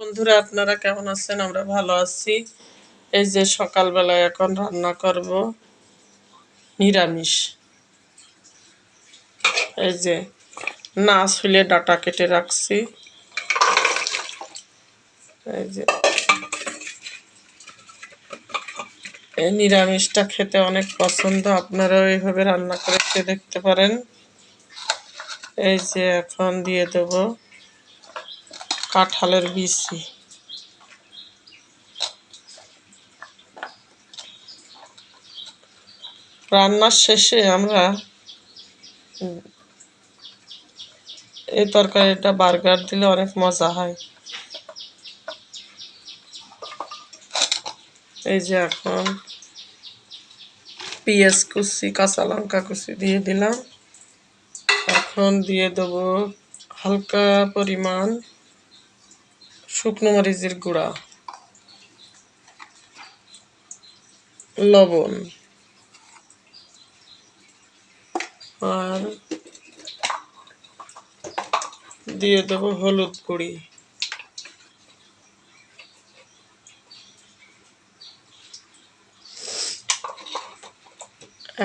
বন্ধুরা, আপনারা কেমন আছেন? আমরা ভালো আছি। এই যে সকালবেলায় এখন রান্না করব নিরামিষ। এই যে না ছুলে ডাটা কেটে রাখছি। এই যে এই নিরামিষটা খেতে অনেক পছন্দ, আপনারাও এইভাবে রান্না করে খেয়ে দেখতে পারেন। এই যে এখন দিয়ে দেব কাঁঠালের বিচি। রান্নার শেষে আমরা এই তরকারিটা বার্গার দিলে অনেক মজা হয়। এই যে এখন পেঁয়াজ কুচি, কাঁচা লঙ্কা কুচি দিয়ে দিলাম। এখন দিয়ে দেব হালকা পরিমাণ শুকনো মরিচের গুঁড়া, লবণ আর দিয়ে দেব হলুদ গুঁড়ি।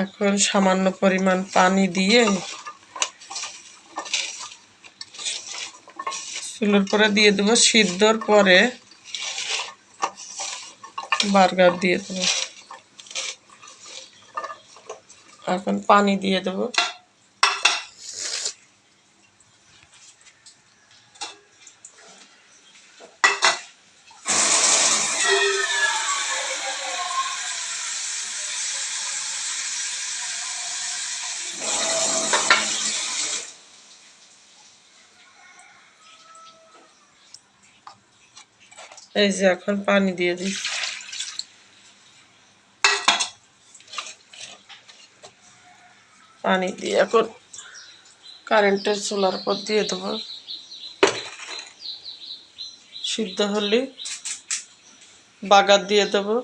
এখন সামান্য পরিমাণ পানি দিয়ে চুলোর পরে দিয়ে দেবো। সিদ্ধর পরে বার্গার দিয়ে দেবো। এখন পানি দিয়ে দেবো। এই যে এখন পানি দিয়ে দিই। পানি দিয়ে এখন কারেন্টের চুলার উপর দিয়ে দেবো। সিদ্ধ হলে বাগার দিয়ে দেবো।